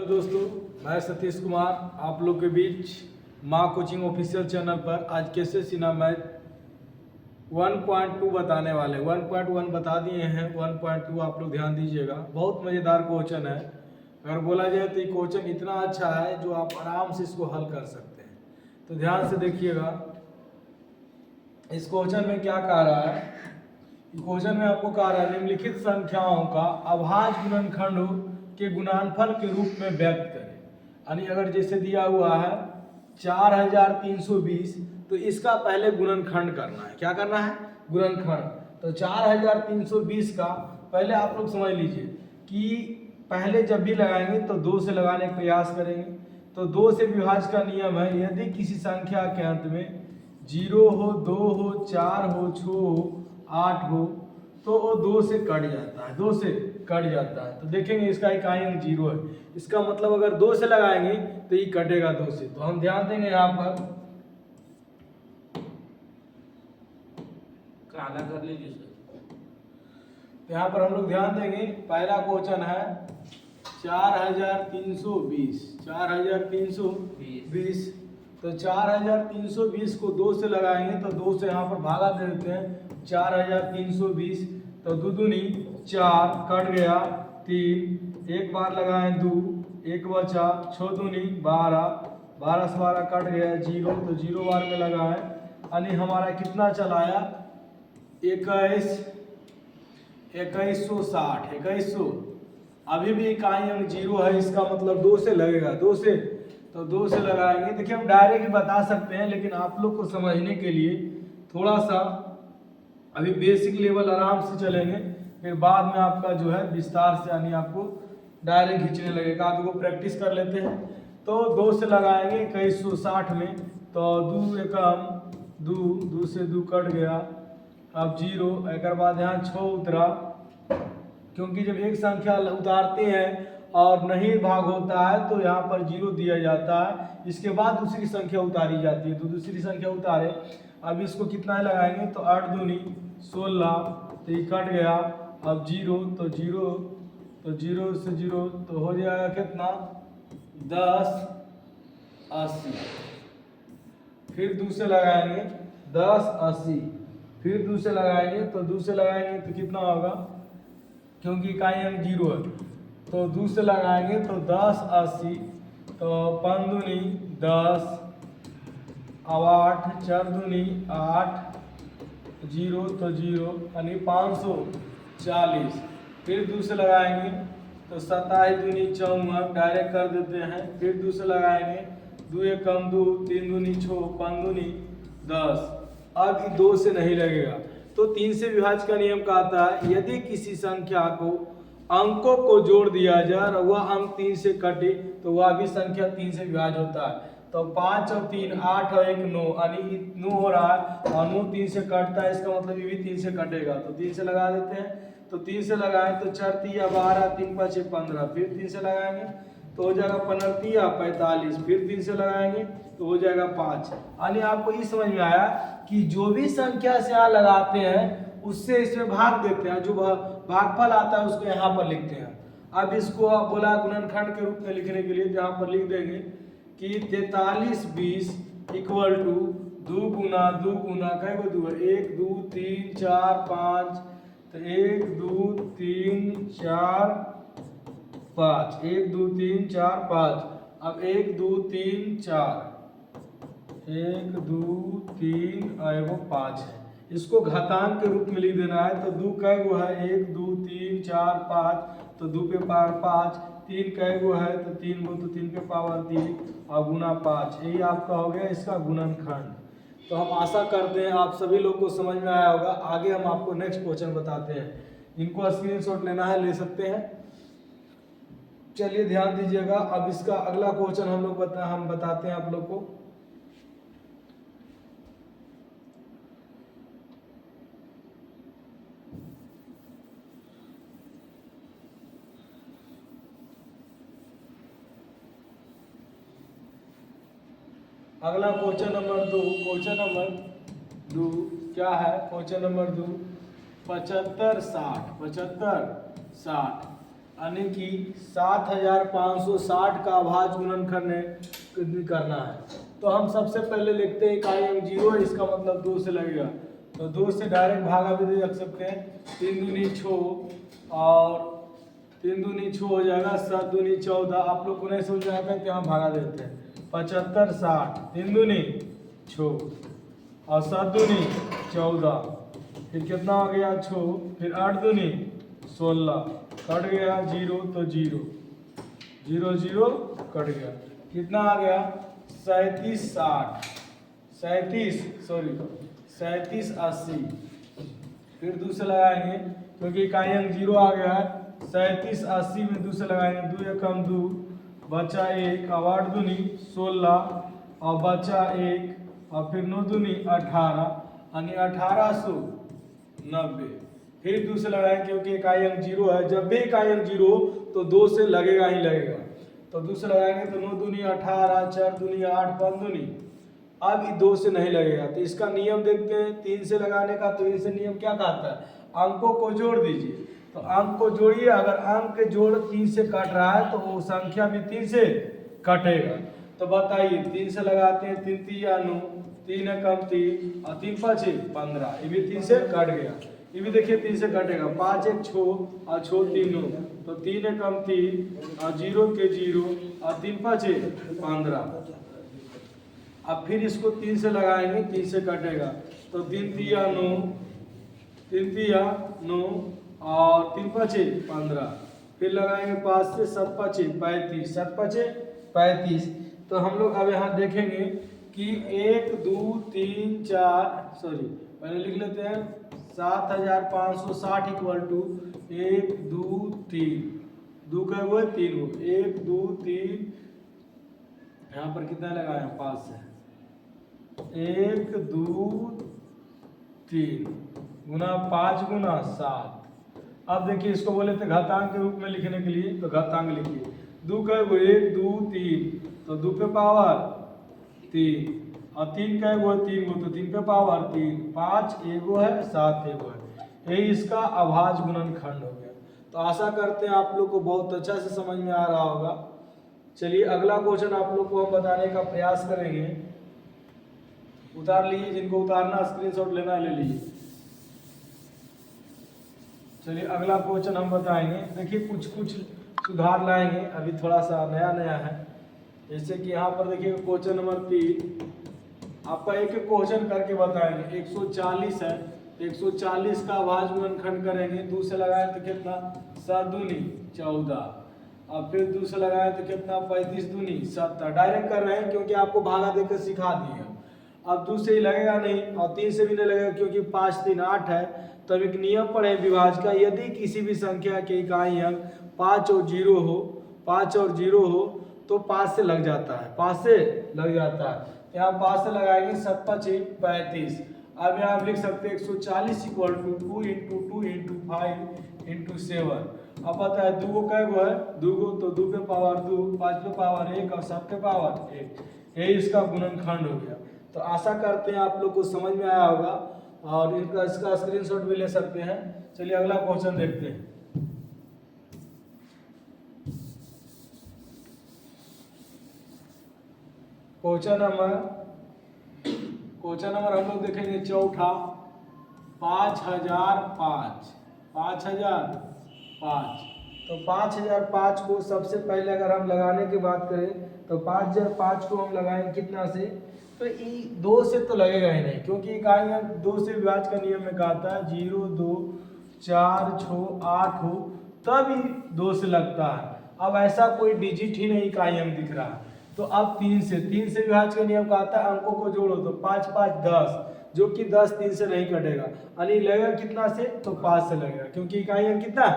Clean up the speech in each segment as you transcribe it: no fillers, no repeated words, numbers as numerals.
Hello दोस्तों, मैं सतीश कुमार आप लोग के बीच माँ कोचिंग ऑफिशियल चैनल पर आज कैसे सीना मैथ 1.2 बताने वाले 1.1 बता दिए हैं। 1.2 आप लोग ध्यान दीजिएगा, बहुत मज़ेदार क्वेश्चन है। अगर बोला जाए तो ये क्वेश्चन इतना अच्छा है जो आप आराम से इसको हल कर सकते हैं। तो ध्यान से देखिएगा, इस क्वेश्चन में क्या कह रहा है। क्वेश्चन में आपको कह रहा है निम्नलिखित संख्याओं का अभाज्य गुणनखंड के गुणनफल के रूप में व्यक्त करें। यानी अगर जैसे दिया हुआ है 4320, तो इसका पहले गुणनखंड करना है। क्या करना है? गुणनखंड। तो 4320 का पहले आप लोग समझ लीजिए कि पहले जब भी लगाएंगे तो 2 से लगाने का प्रयास करेंगे। तो 2 से विभाज्य का नियम है, यदि किसी संख्या के अंत में 0 हो, 2 हो, 4 हो, 6 हो, 8 हो, तो वो 2 से कट जाता है। 2 से कट जाता है तो देखेंगे इसका इकाई अंक 0 है। इसका मतलब अगर 2 से लगाएंगे तो ये कटेगा 2 से। तो हम ध्यान देंगे यहाँ पर, काला कर लीजिए सर। तो यहाँ पर हम लोग ध्यान देंगे। पहला क्वेश्चन है 4320। 4320 तो 4320 को 2 से लगाएंगे तो 2 से यहाँ पर भागा दे देते हैं। 4320 तो 2 दूनी 4, कट गया 3, एक बार लगाएं 2, एक बचा, 6 दूनी 12, 12 से 12 कट गया 0, तो 0 बार में लगाएं। यानी हमारा कितना चलाया 2160। अभी भी इकाई अंक 0 है, इसका मतलब 2 से लगेगा। 2 से तो 2 से लगाएंगे। देखिए हम डायरेक्ट भी बता सकते हैं, लेकिन आप लोग को समझने के लिए थोड़ा सा अभी बेसिक लेवल आराम से चलेंगे, फिर बाद में आपका जो है विस्तार से यानी आपको डायरेक्ट खींचने लगेगा। आप को प्रैक्टिस कर लेते हैं। तो 2 से लगाएंगे 2160 में, तो 2 एकम 2, 2 से 2 कट गया, अब 0। एक बाद यहाँ 6 उतरा, क्योंकि जब एक संख्या उतारते हैं और नहीं भाग होता है तो यहाँ पर 0 दिया जाता है। इसके बाद दूसरी संख्या उतारी जाती है, तो दूसरी संख्या उतारे। अब इसको कितना लगाएंगे तो 8 दूनी 16, तो ये कट गया, अब 0, तो 0 से 0 तो हो जाएगा कितना 1080। फिर 2 से लगाएंगे 1080, फिर 2 से लगाएंगे तो 2 से लगाएंगे तो कितना होगा, क्योंकि इकाई अंक 0 है। तो 2 से लगाएंगे तो 1080, तो 5 दूनी 10, अब 8, 4 दूनी 8, 0 तो 0 यानी 540। फिर 2 से लगाएंगे तो 27 दूनी 54, डायरेक्ट कर देते हैं। फिर 2 से लगाएंगे 2 एकम 2, 3 दूनी 6, 5 दूनी 10। अब 2 से नहीं लगेगा तो 3 से विभाज्य का नियम कहता है यदि किसी संख्या को अंकों को जोड़ दिया जाए और वह अंक 3 से कटे तो वह भी संख्या 3 से विभाज्य होता है। तो 5 और 3 8 और 1 9, यानी 9 हो रहा है और 9 3 से कटता है, इसका मतलब ये भी 3 से कटेगा। तो 3 से लगा देते हैं। तो 3 से लगाएं तो 4 3 12, 3 5 15, फिर 3 से लगाएंगे तो हो जाएगा 15 45, फिर 3 से लगाएंगे तो हो जाएगा 5। यानी आपको ये समझ में आया कि जो भी संख्या से यहाँ लगाते हैं उससे इसमें भाग देते हैं, जो भागफल आता है उसको यहाँ पर लिखते हैं। अब इसको आप बोला गुणनखंड के रूप में लिखने के लिए, यहाँ पर लिख देंगे कि 4320 इक्वल टू 2 गुना 2 गुना कई को 2 है 1 2 3 4 5, तो 1 2 3 4 5, 1 2 3 4 5। अब 1 2 3 4, 1 2 3 और वो 5 है, इसको घातांक के रूप में लिख देना है। तो 2 कै गो है 1 2 3 4 5, तो 2 पे पावर 5, 3 कै गो है तो 3 गो, तो 3 पे पावर 3 और गुना 5। यही आपका हो गया इसका गुणनखंड। तो हम आशा करते हैं आप सभी लोग को समझ में आया होगा। आगे हम आपको नेक्स्ट क्वेश्चन बताते हैं, इनको स्क्रीनशॉट लेना है ले सकते हैं। चलिए ध्यान दीजिएगा। अब इसका अगला क्वेश्चन हम बताते हैं आप लोग को। अगला क्वेश्चन नंबर 2। क्वेश्चन नंबर 2 क्या है? Question number 2 75 60। यानी कि 7560 का अभाज्य गुणनखंड करना है। तो हम सबसे पहले लिखते हैं इकाई अंक 0 है, इसका मतलब 2 से लगेगा, तो 2 से डायरेक्ट भागा भी रख सकते हैं। 3 दूनी 6 और 3 दूनी 6 हो जाएगा, 7 दूनी 14। आप लोग को नहीं समझ में आता है तो यहाँ भागा देते हैं। 75 60, 3 दूनी 6 और 7 दूनी 14, फिर कितना हो गया 6, फिर 8 दूनी 16, कट गया 0 तो 0 0 0 कट गया, कितना आ गया 37 60, 37 80। फिर दूसरे लगाएंगे क्योंकि इकाई अंक 0 आ गया है। 37 80 में दूसरे लगाएंगे, 2 एकम 2, बचा 1, अब 8 दूनी 16 और बचा 1, और फिर 9 दूनी 18, यानी 1890। फिर दूसरे लगाएंगे क्योंकि इकाई अंक 0 है, जब भी इकाई अंक 0 हो तो 2 से लगेगा ही लगेगा। तो दूसरे लगाएंगे तो 9 दूनी 18, 4 दूनी 8, 5 दूनी, अब 2 से नहीं लगेगा। तो इसका नियम देखते हैं 3 से लगाने का। तो इसे नियम क्या कहता है, अंकों को जोड़ दीजिए। तो अंक को जोड़िए, अगर अंक के जोड़ 3 से कट रहा है तो वो संख्या भी 3 से कटेगा। तो बताइए 3 से लगाते हैं, 3 3 9, 3 एकम 3 और 3 5 15, ये भी 3 से कट गया। ये भी देखिए 3 से कटेगा, 5 1 6 और 6 3 9, तो 3 एकम 3 और 0 के 0 और 3 5 15। अब फिर इसको 3 से लगाएंगे, 3 से कटेगा, तो 3 3 9, 3 3 9 और 3 5 15। फिर लगाएंगे 5 से 7 5 35, 7 5 35। तो हम लोग अब यहाँ देखेंगे कि 1 2 3 4, सॉरी पहले लिख लेते हैं 7560 इक्वल टू 1 2 3, 2 का वो 3 हो, 1 2 3, यहाँ पर कितना लगाए 5 से, 1 2 3 गुना 5 गुना 7। अब देखिए इसको बोले थे घातांक के रूप में लिखने के लिए, तो घातांक लिखिए, 2 का वो 1 2 3, तो 2 पे पावर 3 और 3 का वो 3 गो, तो 3 पे पावर 3, 5 एगो है 7 एगो है, यही इसका अभाज्य गुणनखंड हो गया। तो आशा करते हैं आप लोग को बहुत अच्छा से समझ में आ रहा होगा। चलिए अगला क्वेश्चन आप लोग को हम बताने का प्रयास करेंगे। उतार लीजिए, जिनको उतारना स्क्रीनशॉट लेना ले लीजिए। चलिए अगला क्वेश्चन हम बताएंगे। देखिए कुछ सुधार लाएंगे, अभी थोड़ा सा नया नया है। जैसे कि यहाँ पर देखिए क्वेश्चन नंबर 3 आपका एक एक क्वेश्चन करके बताएंगे। 140 है, 140 का अभाज्य गुणनखंड करेंगे, 2 से लगाए तो कितना 7 दूनी 14, अब फिर 2 से लगाए तो कितना 35 दूनी 70। डायरेक्ट कर रहे हैं क्योंकि आपको भागा देकर सिखा दिए। अब 2 से ही लगेगा नहीं और 3 से भी नहीं लगेगा क्योंकि 5 3 8 है। तब एक नियम पढ़े विभाज्य का, यदि किसी भी संख्या के इकाई अंक 5 और 0 हो, 5 और 0 हो तो 5 से लग जाता है, 5 से लग जाता है। यहाँ 5 से लगाएंगे 7 5 35। अब यहाँ आप लिख सकते हैं 140 equal to 2 into 2 into 5 into 7। अब पता है 2 को कै गो है, 2 गो, तो 2 पे पावर 2, 5 पे पावर 1 और 7 पे पावर 1, यही इसका गुणनखंड हो गया। तो आशा करते हैं आप लोग को समझ में आया होगा और इसका स्क्रीनशॉट भी ले सकते हैं। चलिए अगला क्वेश्चन देखते हैं। क्वेश्चन नंबर हम लोग देखेंगे चौथा, 5005। तो 5005 को सबसे पहले अगर हम लगाने की बात करें तो 5005 को हम लगाएंगे कितना से, तो 2 से तो लगेगा ही नहीं क्योंकि इकाई अंक 2 से विभाज्य का नियम में कहा था 0 2 4 6 8 हो तब ही 2 से लगता है। अब ऐसा कोई डिजिट ही नहीं इकाई अंक दिख रहा, तो अब 3 से विभाज्य का नियम कहा था अंकों को जोड़ो, तो 5 5 10, जो कि 10 3 से नहीं कटेगा, यानी लगेगा कितना से, तो 5 से लगेगा क्योंकि इकाई अंक कितना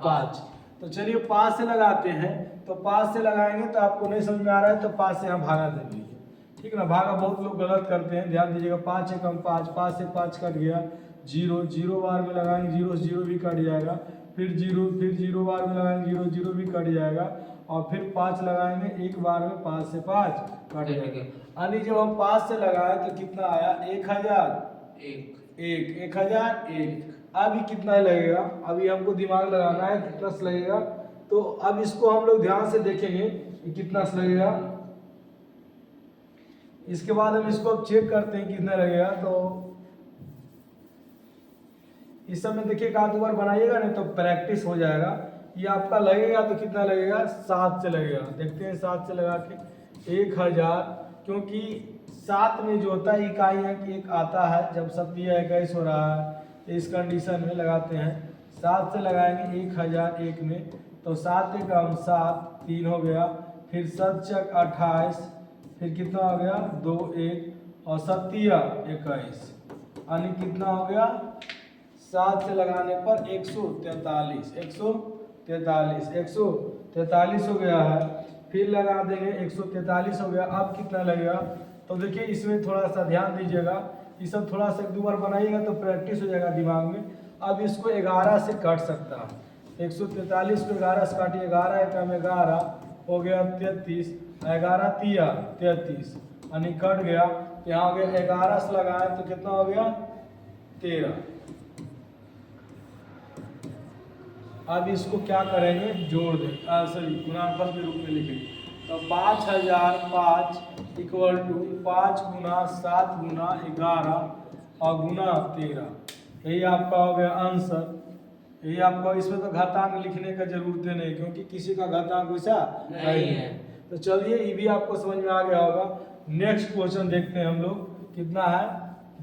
5। तो चलिए 5 से लगाते हैं, तो 5 से लगाएंगे तो आपको नहीं समझ में आ रहा है तो 5 से यहाँ भागा दे दीजिए, ठीक है ना। भागा बहुत लोग गलत करते हैं, ध्यान दीजिएगा। 5 एकम 5, 5 से 5 कट गया, 0 0 बार में लगाएंगे 0 से 0 भी कट जाएगा, फिर 0 बार में लगाएंगे 0 0 भी कट जाएगा, और फिर 5 लगाएंगे एक बार में 5 से 5 कट जाएगा। यानी जब हम 5 से लगाए तो कितना आया 1001। अभी कितना लगेगा, अभी हमको दिमाग लगाना है, कितना लगेगा, तो अब इसको हम लोग ध्यान से देखेंगे कि कितना लगेगा। इसके बाद हम इसको अब चेक करते हैं कितना लगेगा। तो इस समय देखिए एक आध बार बनाइएगा नहीं तो प्रैक्टिस हो जाएगा। ये आपका लगेगा तो कितना लगेगा, 7 से लगेगा। देखते हैं 7 से लगा के 1000, क्योंकि 7 में जो होता है इकाई अंक एक आता है, जब 7 हो रहा है इस कंडीशन में लगाते हैं। 7 से लगाएंगे 1001 में, तो 7 एक 7, 3 हो गया, फिर 7 28, फिर कितना हो गया 2 1 और 7 21, यानी कितना हो गया 7 से लगाने पर 143 हो गया है। फिर लगा देंगे 143 हो गया। अब कितना लगेगा, तो देखिए इसमें थोड़ा सा ध्यान दीजिएगा, ये सब थोड़ा सा 2 बार बनाइएगा तो प्रैक्टिस हो जाएगा दिमाग में। अब इसको 11 से काट सकता है। 143 को 11 से काटिए, 11 एकम 11 हो गया 33, 11 तिया 33, यानी कट गया। यहाँ हो गया 11 से लगाए तो कितना हो गया 13। अब इसको क्या करेंगे, जोड़ दें, सॉरी गुणनफल के रूप में लिखेंगे। तो 5005 इक्वल टू 5 गुना 7 गुना 11 और गुना 13, यही आपका हो गया आंसर। यही आपका, इसमें तो घातांक लिखने का जरूरत नहीं, क्योंकि किसी का घातांक वैसा नहीं है। तो चलिए ये भी आपको समझ में आ गया होगा। नेक्स्ट क्वेश्चन देखते हैं हम लोग, कितना है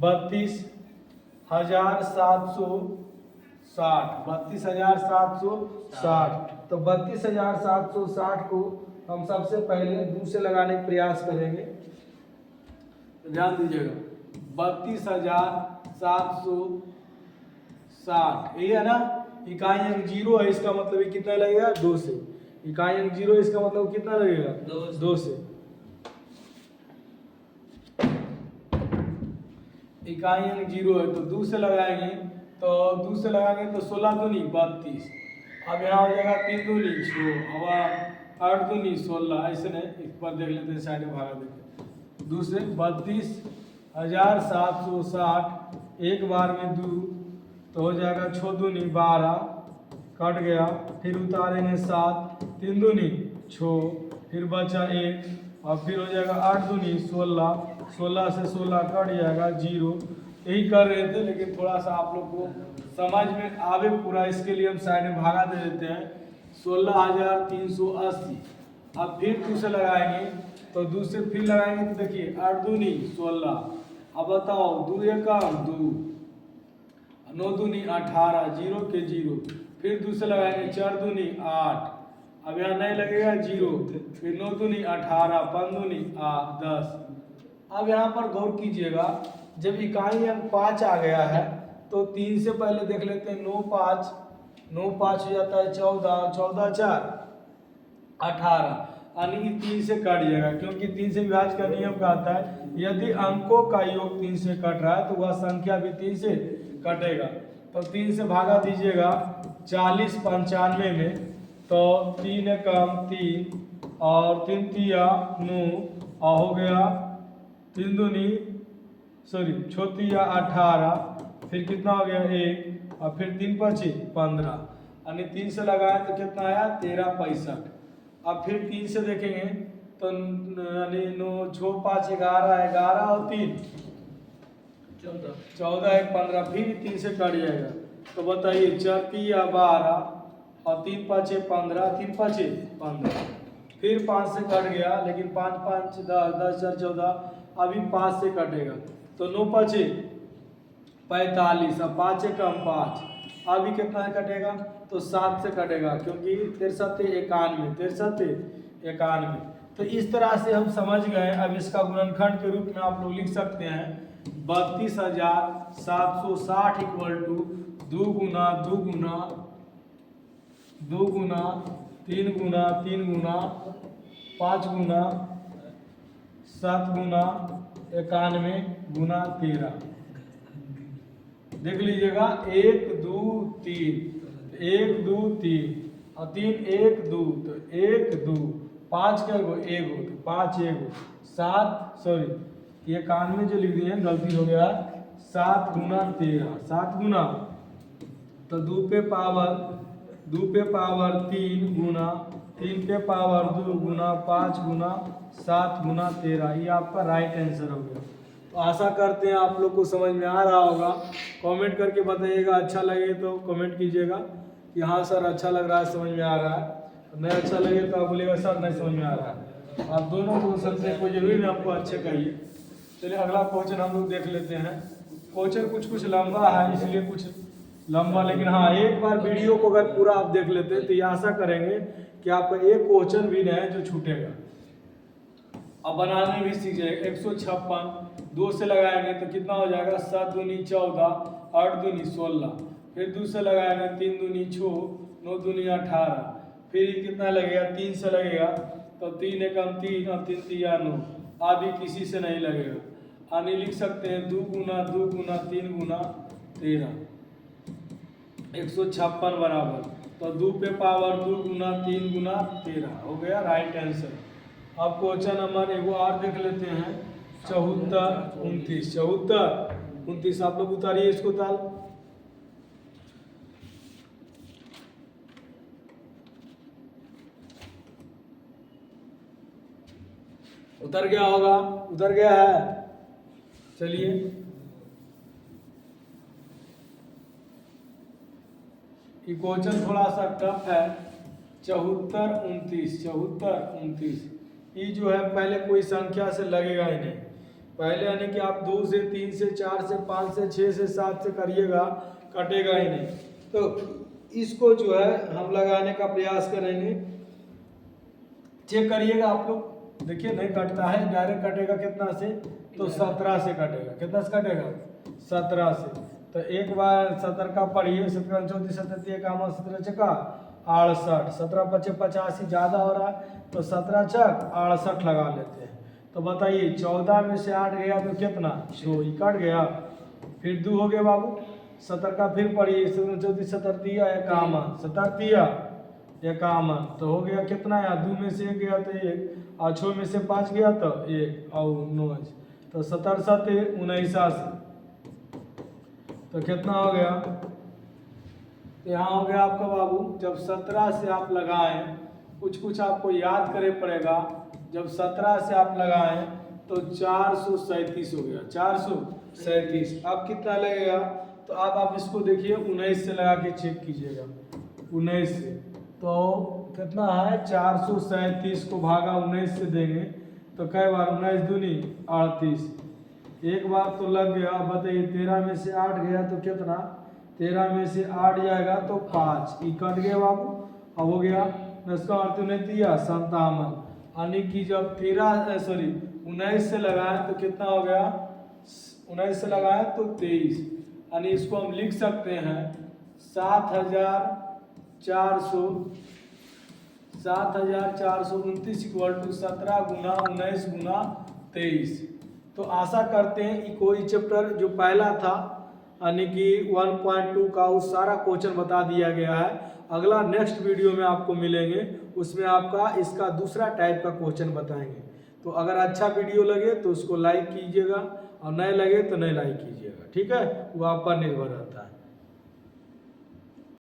32,760। तो 32,760 को हम सबसे पहले 2 से लगाने का प्रयास करेंगे। तो ध्यान दीजिएगा, 32,760 यही है ना, इकाई अंक 0 है, इसका मतलब ये कितना लगेगा 2 से। इकाई अंक 0 इसका मतलब कितना लगेगा 2 से। इकाई अंक 0 है तो 2 से लगाएंगे, तो 2 से लगाएंगे तो 16 दूनी 32। अब यहाँ हो जाएगा 3 दूनी 6, अब 8 दूनी 16। ऐसे नहीं, इस पर देख लेते हैं, साइड में भागा देते हैं। 2 से 32,760, एक बार में 2 तो हो जाएगा 6 दूनी 12, कट गया। फिर उतारेंगे 7, 3 दूनी 6, फिर बचा 1 और फिर हो जाएगा 8 दूनी 16, 16 से 16 कट जाएगा 0। यही कर रहे थे, लेकिन थोड़ा सा आप लोग को समझ में आवे पूरा, इसके लिए हम साइड में भागा दे देते हैं। 16,380। अब फिर 2 से लगाएंगे, तो 2 से फिर लगाएंगे तो देखिए 8 दूनी 16। अब बताओ 2 एकम 2, 9 दूनी 18, 0 के 0। फिर 2 से लगाएंगे 4 दूनी 8, अब यहाँ नहीं लगेगा 0, फिर 9 दूनी 18, 5 दूनी 10। अब यहाँ पर गौर कीजिएगा, जब इकाई अंक 5 आ गया है तो 3 से पहले देख लेते हैं 9 5 हो जाता है 14, 14 4 18, यानी 3 से कट जाएगा, क्योंकि 3 से विभाज्य का नियम कहता है यदि अंकों का योग 3 से कट रहा है तो वह संख्या भी 3 से कटेगा। तो 3 से भागा दीजिएगा 40 95 में, तो 3 एकम 3 और 3 तिया 9 और हो गया 3 दूनी 18, फिर कितना हो गया 1 और फिर 3 पची 15, यानी 3 से लगाए तो कितना आया 13 65। अब फिर 3 से देखेंगे तो यानी 9 6 5 11 11 और 3 14 1 15, फिर 3 से कट जाएगा। तो बताइए 4 तिया 12 और 3 5 15, 3 5 15, फिर 5 से कट गया, लेकिन 5 5 10 10 4 14, अभी 5 से कटेगा तो 9 5 45 और 5 एकम 5, अभी कितना कटेगा तो 7 से कटेगा, क्योंकि 63 91। तो इस तरह से हम समझ गए। अब इसका गुणनखंड के रूप में आप लोग लिख सकते हैं 32,760 इक्वल टू 2 गुना 2 गुना 2 गुना 3 गुना 3 गुना 5 गुना 7 गुना 91 गुना 13। देख लीजिएगा 1 2 3, 1 2 3 और 3 1 2, तो 1 2 5 का एगो 5 एगो 7, सॉरी ये 91 जो लिख दिए हैं गलती हो गया, 7 गुना 13, 7 गुना तो 2 पे पावर 2 पे पावर 3 गुना 3 पे पावर 2 गुना 5 गुना 7 गुना 13, ये आपका राइट आंसर हो गया। तो आशा करते हैं आप लोग को समझ में आ रहा होगा। कमेंट करके बताइएगा, अच्छा लगे तो कमेंट कीजिएगा कि हाँ सर अच्छा लग रहा है, समझ में आ रहा है। नहीं अच्छा लगे तो आप बोलिएगा सर नहीं समझ में आ रहा है। आप दोनों क्वेश्चन से कोई जरूरी नहीं आपको अच्छे कहिए। चलिए अगला क्वेश्चन हम लोग देख लेते हैं। क्वेश्चन कुछ लंबा है इसलिए कुछ लंबा, लेकिन हाँ एक बार वीडियो को अगर पूरा आप देख लेते हैं तो ये आशा करेंगे कि आपका एक क्वेश्चन भी नहीं जो छूटेगा। अब बनाने भी सीख जाएगा। 156 2 से लगाएंगे तो कितना हो जाएगा, 7 दूनी 14, 8 दूनी 16, फिर 2 से लगाएंगे 3 दूनी 6, 9 दूनी 18, फिर ये कितना लगेगा 3 से लगेगा तो 3 एकम 3 और 3 तिया 9, अभी किसी से नहीं लगेगा। आने लिख सकते हैं 2 गुना 3 गुना 13, 156 बराबर तो 2 पे पावर 2 गुना 3 गुना 13 हो गया राइट आंसर। अब क्वेश्चन नंबर एगो और देख लेते हैं। 74 29, 74 29 आप लोग उतारिए इसको ताल। उतर गया होगा, उतर गया है। चलिए ये क्वेश्चन थोड़ा सा टफ है। 74 29 ये जो है पहले कोई संख्या से लगेगा ही नहीं। पहले यानी कि आप 2 से 3 से 4 से 5 से 6 से 7 से करिएगा, कटेगा ही नहीं। तो इसको जो है हम लगाने का प्रयास करेंगे। चेक करिएगा आप लोग, देखिए नहीं कटता है, डायरेक्ट कटेगा कितना से, तो 17 से कटेगा। कितना से कटेगा, 17 से। तो एक बार 17 का पढ़िए, 17 34 37 का 17 चका 68, 17 पचे 85 ज़्यादा हो रहा है तो 17 चक 68 लगा लेते हैं। तो बताइए 14 में से 8 गया तो कितना, 6 कट गया। फिर 2 हो गया बाबू, 70 का फिर पढ़िए, 17 34 70 दिया 51, 70 दिया 51 तो हो गया कितना है, 2 में से 1 गया तो 1 और 6 में से 5 गया तो 1 और 9 तो 70 7 79 तो कितना हो गया। तो यहाँ हो गया आपका बाबू, जब 17 से आप लगाएं, कुछ आपको याद करे पड़ेगा। जब 17 से आप लगाएं तो 437 हो गया, 437। अब कितना लगेगा, तो आप इसको देखिए 19 से लगा के चेक कीजिएगा। 19 से तो कितना है, 437 को भागा 19 से देंगे तो कई बार 19 दूनी 38, एक बार तो लग गया। बताइए 13 में से 8 गया तो कितना, 13 में से 8 जाएगा तो 5, ये कट गया बाबू। अब हो गया इसका अर्थ नहीं दिया 57, यानी कि जब 19 से लगाए तो कितना हो गया, 19 से लगाए तो 23, यानी इसको हम लिख सकते हैं 7429 इक्वल टू 17 गुना 19 गुना 23। तो आशा करते हैं कि कोई चैप्टर जो पहला था यानी कि 1.2 का उस सारा क्वेश्चन बता दिया गया है। अगला नेक्स्ट वीडियो में आपको मिलेंगे, उसमें आपका इसका दूसरा टाइप का क्वेश्चन बताएंगे। तो अगर अच्छा वीडियो लगे तो उसको लाइक कीजिएगा और नहीं लगे तो नहीं लाइक कीजिएगा, ठीक है, वो आप पर निर्भर रहता है।